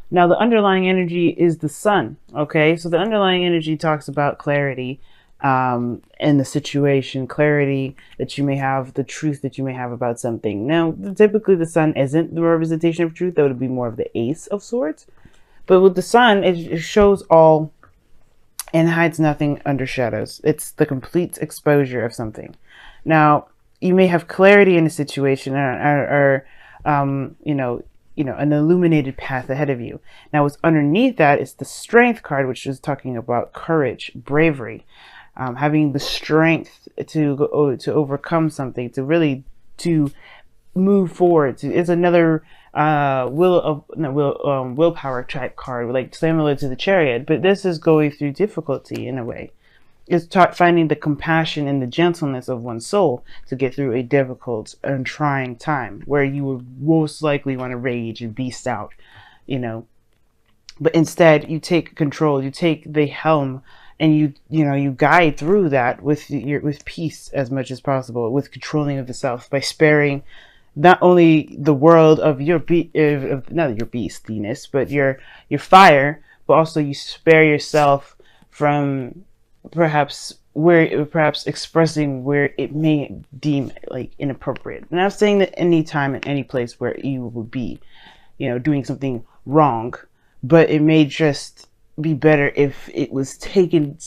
Now, the underlying energy is the sun. Okay, so the underlying energy talks about clarity in the situation, clarity that you may have, the truth that you may have about something. Now, typically the sun isn't the representation of truth. That would be more of the ace of swords. But with the sun, it shows all and hides nothing under shadows. It's the complete exposure of something. Now, you may have clarity in a situation, an illuminated path ahead of you. Now, what's underneath that is the strength card, which is talking about courage, bravery, having the strength to overcome something, to move forward. It's another willpower type card, like similar to the Chariot, but this is going through difficulty in a way. It's finding the compassion and the gentleness of one's soul to get through a difficult and trying time where you would most likely want to rage and beast out, you know. But instead, you take control, you take the helm, and you guide through that with peace as much as possible, with controlling of the self by sparing not only the world of not your beastiness, but your fire, but also you spare yourself from perhaps expressing where it may deem like inappropriate. And I'm saying that any time and any place where you would be, doing something wrong, but it may just be better if it was taken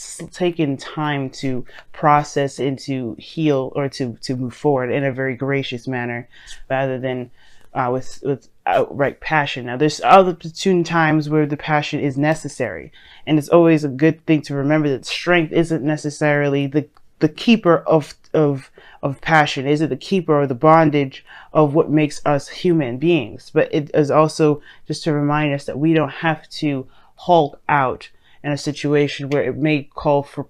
time to process and to heal, or to move forward in a very gracious manner, rather than with outright passion. Now, there's opportune times where the passion is necessary, and it's always a good thing to remember that strength isn't necessarily the keeper of passion. Is it the keeper or the bondage of what makes us human beings? But it is also just to remind us that we don't have to hulk out in a situation where it may call for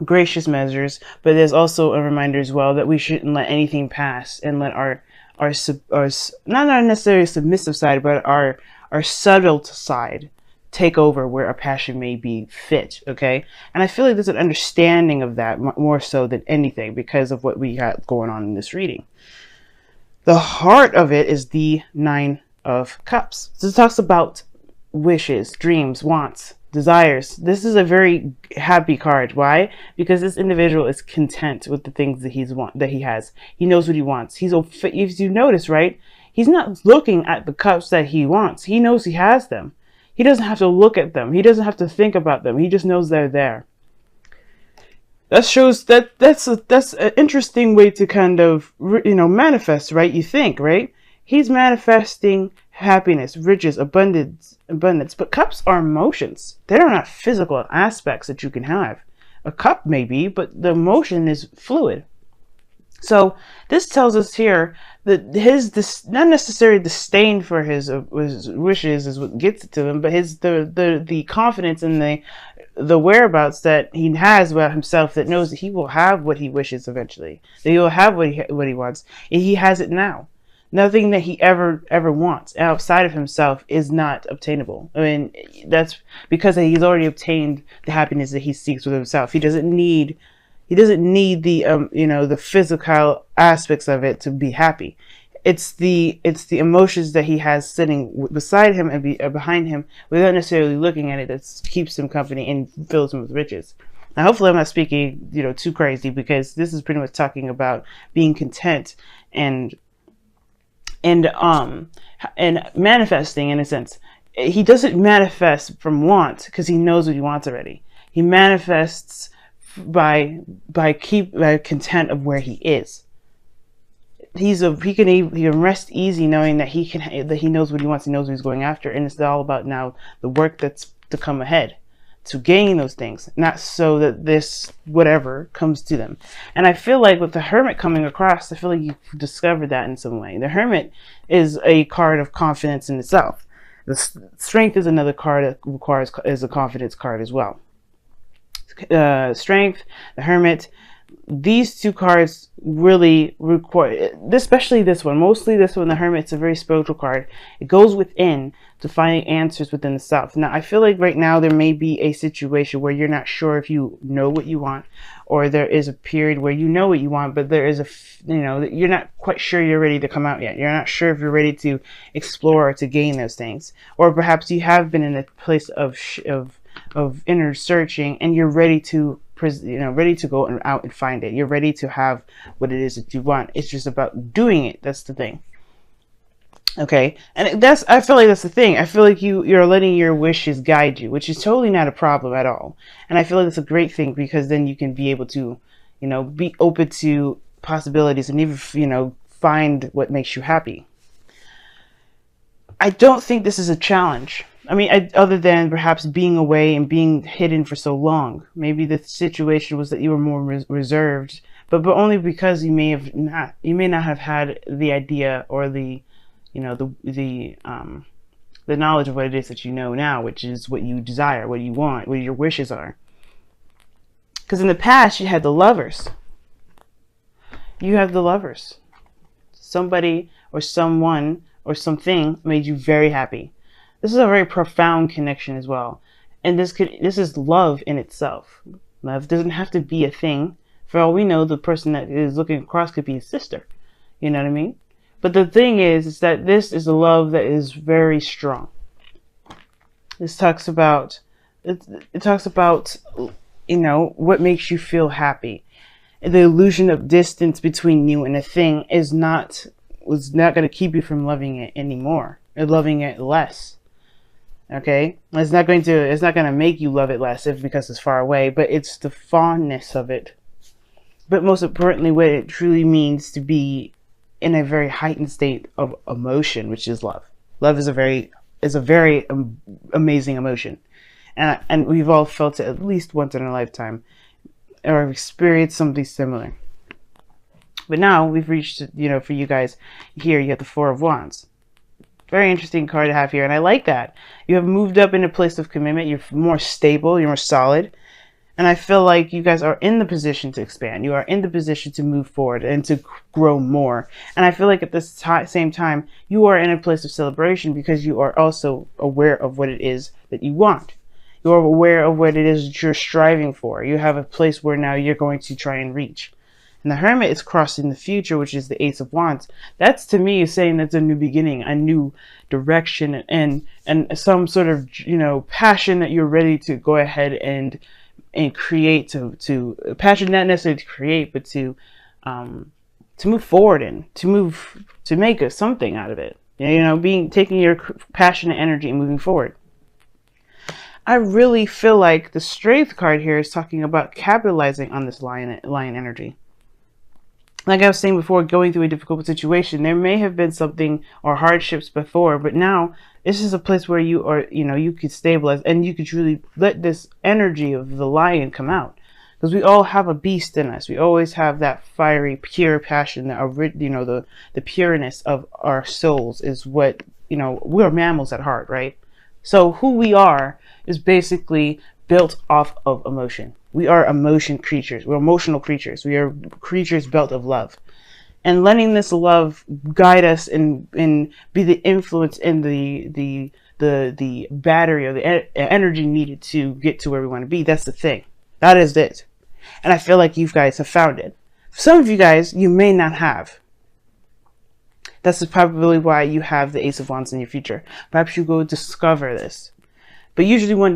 gracious measures. But there's also a reminder as well that we shouldn't let anything pass and let our not our necessarily submissive side, but our subtle side take over where our passion may be fit. Okay, and I feel like there's an understanding of that more so than anything because of what we got going on in this reading. The heart of it is the Nine of Cups. So it talks about wishes, dreams, wants, desires. This is a very happy card. Why? Because this individual is content with the things that he has. He knows what he wants. If you notice, right? He's not looking at the cups that he wants. He knows he has them. He doesn't have to look at them. He doesn't have to think about them. He just knows they're there. That shows that's an interesting way to kind of manifest, right? You think, right? He's manifesting happiness, riches, abundance. But cups are emotions. They are not physical aspects that you can have. A cup may be, but the emotion is fluid. So this tells us here that not necessarily disdain for his wishes is what gets it to him, but the confidence and the whereabouts that he has about himself, that knows that he will have what he wishes eventually, that he will have what he wants, and he has it now. Nothing that he ever wants outside of himself is not obtainable. I mean, that's because he's already obtained the happiness that he seeks with himself. He doesn't need the the physical aspects of it to be happy. It's the emotions that he has sitting beside him and behind him without necessarily looking at it that keeps him company and fills him with riches. Now, hopefully I'm not speaking too crazy, because this is pretty much talking about being content and manifesting in a sense. He doesn't manifest from want because he knows what he wants already. He manifests by content of where he is. He can rest easy knowing that he knows what he wants. He knows what he's going after, and it's all about now the work that's to come ahead to gain those things, not so that this whatever comes to them. And I feel like with the Hermit coming across, I feel like you've discovered that in some way. The Hermit is a card of confidence in itself. The Strength is another card that is a confidence card as well. Strength, the Hermit, these two cards really require, especially this one, mostly this one, the Hermit. It's a very spiritual card. It goes within to find answers within the self. Now, I feel like right now there may be a situation where you're not sure if you know what you want, or there is a period where you know what you want, but there is a, you're not quite sure you're ready to come out yet. You're not sure if you're ready to explore or to gain those things. Or perhaps you have been in a place of inner searching, and you're ready to ready to go out and find it. You're ready to have what it is that you want. It's just about doing it. That's the thing. Okay, and I feel like that's the thing. I feel like you're letting your wishes guide you, which is totally not a problem at all. And I feel like that's a great thing, because then you can be able to, be open to possibilities and even, find what makes you happy. I don't think this is a challenge. I mean, other than perhaps being away and being hidden for so long. Maybe the situation was that you were more reserved, but only because you may not have had the idea or the knowledge of what it is that you know now, which is what you desire, what you want, what your wishes are. Because in the past, you had the Lovers. You have the Lovers. Somebody or someone or something made you very happy. This is a very profound connection as well. And this is love in itself. Love doesn't have to be a thing. For all we know, the person that is looking across could be a sister. You know what I mean? But the thing is that this is a love that is very strong. This talks about, it talks about, what makes you feel happy. The illusion of distance between you and a thing was not going to keep you from loving it anymore, or loving it less. Okay, it's not going to make you love it less because it's far away, but it's the fondness of it. But most importantly, what it truly means to be in a very heightened state of emotion, which is love. Love is a very amazing emotion, and we've all felt it at least once in our lifetime, or experienced something similar. But now we've reached, for you guys here, you have the Four of Wands. Very interesting card to have here, and I like that. You have moved up in a place of commitment. You're more stable. You're more solid. And I feel like you guys are in the position to expand. You are in the position to move forward and to grow more. And I feel like at the same time, you are in a place of celebration, because you are also aware of what it is that you want. You are aware of what it is that you're striving for. You have a place where now you're going to try and reach. And the Hermit is crossing the future, which is the Ace of Wands. That's, to me, is saying that's a new beginning, a new direction, and some sort of, passion that you're ready to go ahead and create, to passion, not necessarily to create, but to move forward in, to make something out of it. Taking your passionate energy and moving forward. I really feel like the Strength card here is talking about capitalizing on this lion energy. Like I was saying before, going through a difficult situation, there may have been something or hardships before, but now this is a place where you are, you could stabilize, and you could truly let this energy of the lion come out. Because we all have a beast in us. We always have that fiery, pure passion, the pureness of our souls is what, we're mammals at heart, right? So who we are is basically built off of emotion. We are emotion creatures. We're emotional creatures. We are creatures built of love. And letting this love guide us and be the influence and the battery or the energy needed to get to where we want to be. That's the thing. That is it. And I feel like you guys have found it. Some of you guys, you may not have. That's probably why you have the Ace of Wands in your future. Perhaps you go discover this. But usually one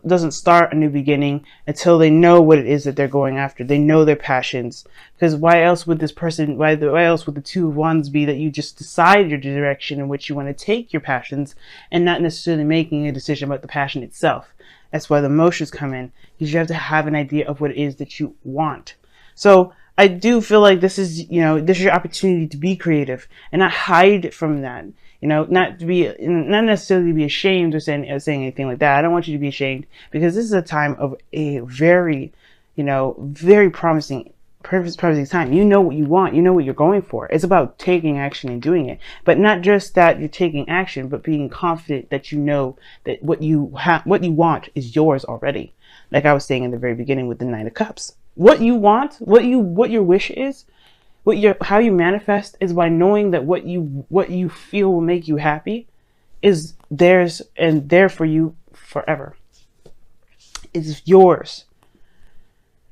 doesn't start a new beginning until they know what it is that they're going after. They know their passions. Because why else would this person, why else would the Two of Wands be that you just decide your direction in which you want to take your passions and not necessarily making a decision about the passion itself? That's why the emotions come in, because you have to have an idea of what it is that you want. So I do feel like this is, this is your opportunity to be creative and not hide from that. Not necessarily be ashamed or saying anything like that. I don't want you to be ashamed, because this is a time of a very, very promising time. You know what you want. You know what you're going for. It's about taking action and doing it. But not just that you're taking action, but being confident that you know that what you want is yours already. Like I was saying in the very beginning with the Nine of Cups. What you want, what your wish is, how you manifest is by knowing that what you feel will make you happy is theirs and there for you forever. It's yours.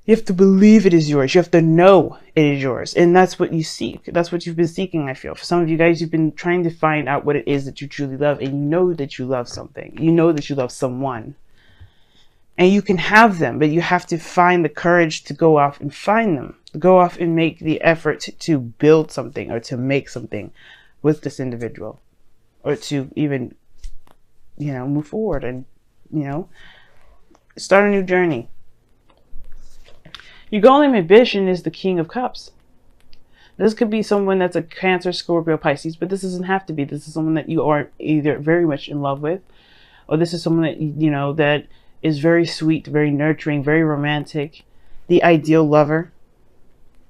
You have to believe it is yours. You have to know it is yours. And that's what you seek. That's what you've been seeking, I feel. For some of you guys, you've been trying to find out what it is that you truly love. And you know that you love something. You know that you love someone. And you can have them, but you have to find the courage to go off and find them. Go off and make the effort to build something or to make something with this individual. Or to even, move forward and, start a new journey. Your goal and ambition is the King of Cups. This could be someone that's a Cancer, Scorpio, Pisces, but this doesn't have to be. This is someone that you are either very much in love with, or this is someone that, that is very sweet, very nurturing, very romantic, the ideal lover.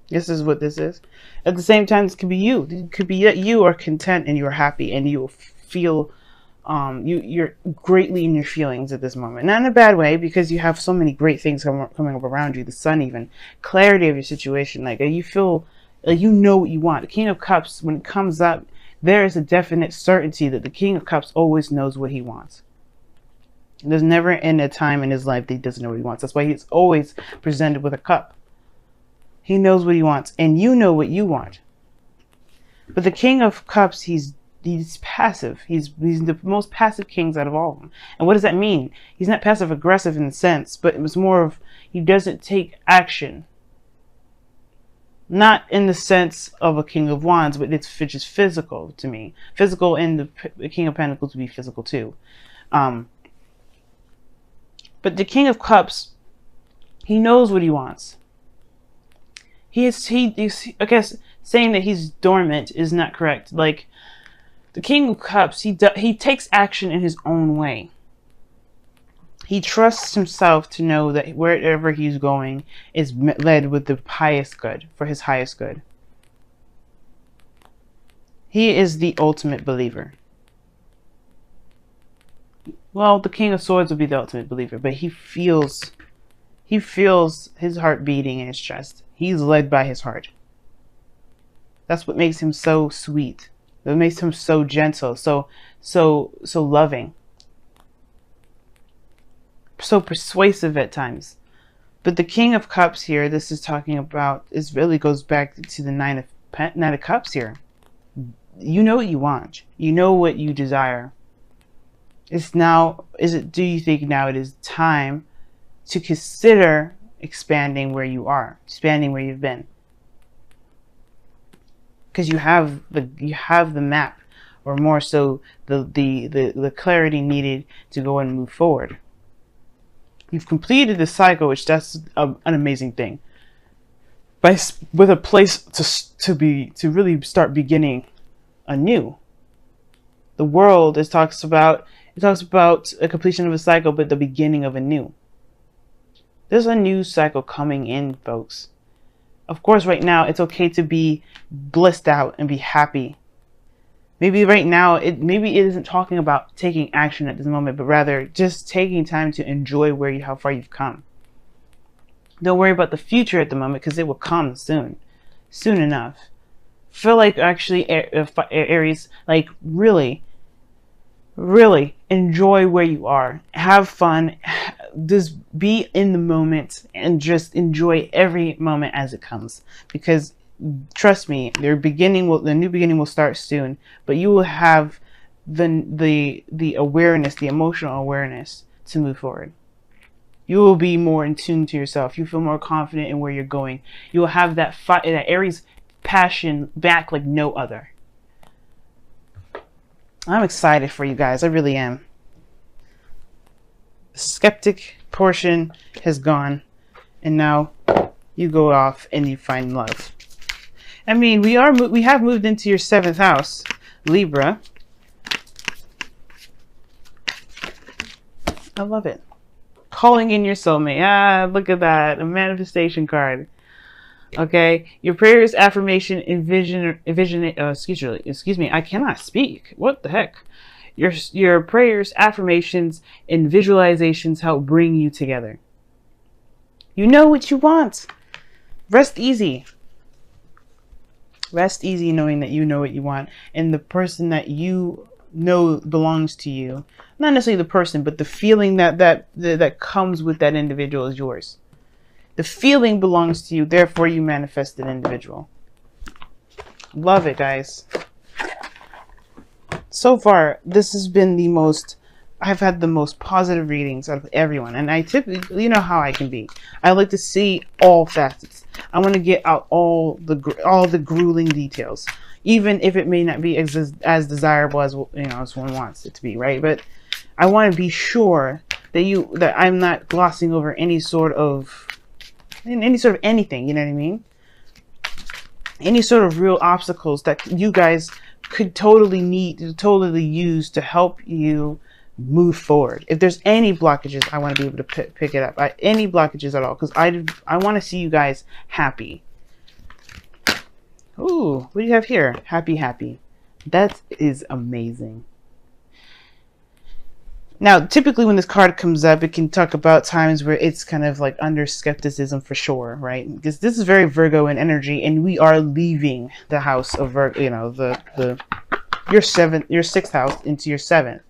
This is what this is. At the same time, this could be you. It could be that you are content and you're happy and you feel you're greatly in your feelings at this moment. Not in a bad way, because you have so many great things coming up around you. The sun, even clarity of your situation. Like you feel like you know what you want. The King of Cups, when it comes up, there is a definite certainty that the King of Cups always knows what he wants. There's never a time in his life that he doesn't know what he wants. That's why he's always presented with a cup. He knows what he wants, and you know what you want. But the King of Cups, he's passive. He's the most passive kings out of all of them. And what does that mean? He's not passive aggressive in the sense, but it was more of he doesn't take action. Not in the sense of a King of Wands, but it's just physical to me. Physical, and the King of Pentacles would be physical too. But the King of Cups, he knows what he wants. I guess saying that he's dormant is not correct. Like the King of Cups, he takes action in his own way. He trusts himself to know that wherever he's going is led with the highest good, for his highest good. He is the ultimate believer. Well, the King of Swords would be the ultimate believer, but he feels his heart beating in his chest. He's led by his heart. That's what makes him so sweet. That makes him so gentle, so loving, so persuasive at times. But the King of Cups here, this is talking about, is really goes back to the Nine of Cups here. You know what you want. You know what you desire. Do you think now it is time to consider expanding where you are, expanding where you've been? Because you have the map, or more so the clarity needed to go and move forward. You've completed the cycle, which that's an amazing thing. With a place to really start beginning anew. The world talks about a completion of a cycle, but the beginning of a new. There's a new cycle coming in, folks. Of course, right now, it's okay to be blissed out and be happy. Maybe right now, it isn't talking about taking action at this moment, but rather just taking time to enjoy how far you've come. Don't worry about the future at the moment, because it will come soon enough. Feel like actually, Aries, like really enjoy where you are. Have fun. Just be in the moment and just enjoy every moment as it comes. Because trust me, the new beginning will start soon. But you will have the awareness, the emotional awareness to move forward. You will be more in tune to yourself. You feel more confident in where you're going. You will have that Aries passion back like no other. I'm excited for you guys. I really am. The skeptic portion has gone, and now you go off and you find love. I mean, we have moved into your 7th house, Libra. I love it. Calling in your soulmate. Ah, look at that. A manifestation card. Okay, your prayers, affirmation, excuse me, I cannot speak. What the heck? Your prayers, affirmations, and visualizations help bring you together. You know what you want. Rest easy. Rest easy knowing that you know what you want, and the person that you know belongs to you, not necessarily the person, but the feeling that comes with that individual is yours. The feeling belongs to you, therefore you manifest an individual. Love it, guys. So far, this has been the most, I've had the most positive readings out of everyone. And I typically, you know how I can be. I like to see all facets. I want to get out all the grueling details, even if it may not be as desirable as, you know, as one wants it to be, right? But I want to be sure that I'm not glossing over any sort of anything, you know what I mean? Any sort of real obstacles that you guys could totally use to help you move forward. If there's any blockages, I want to be able to pick it up. Any blockages at all, because I want to see you guys happy. Ooh, what do you have here? Happy, happy. That is amazing. Now, typically when this card comes up, it can talk about times where it's kind of like under skepticism for sure, right? Because this is very Virgo in energy, and we are leaving the house of Virgo, you know, your sixth house into your seventh.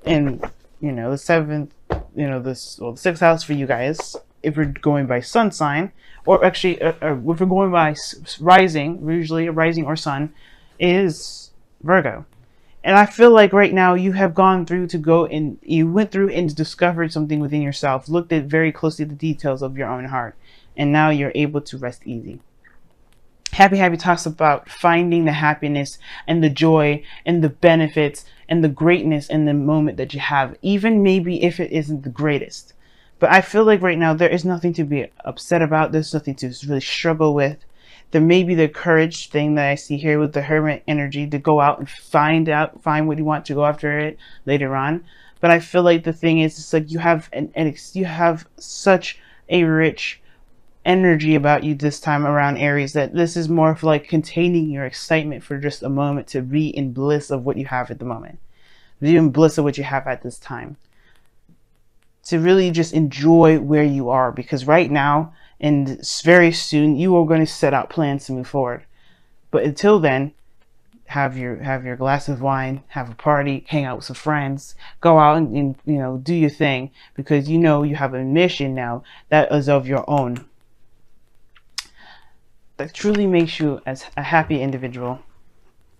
And, you know, the seventh, you know, the sixth house for you guys, if we're going by sun sign, or actually, if we're going by rising, usually a rising or sun, is Virgo. And I feel like right now you have gone through you went through and discovered something within yourself, looked at very closely the details of your own heart, and now you're able to rest easy. Happy Happy talks about finding the happiness and the joy and the benefits and the greatness in the moment that you have, even maybe if it isn't the greatest. But I feel like right now there is nothing to be upset about. There's nothing to really struggle with. There may be the courage thing that I see here with the Hermit energy to go out and find what you want to go after it later on. But I feel like the thing is, it's like you have you have such a rich energy about you this time around, Aries, that this is more of like containing your excitement for just a moment, to be in bliss of what you have at the moment, be in bliss of what you have at this time, to really just enjoy where you are, because right now and very soon you are going to set out plans to move forward. But until then, have your glass of wine, have a party, hang out with some friends, go out and you know, do your thing, because you know you have a mission now that is of your own, that truly makes you as a happy individual.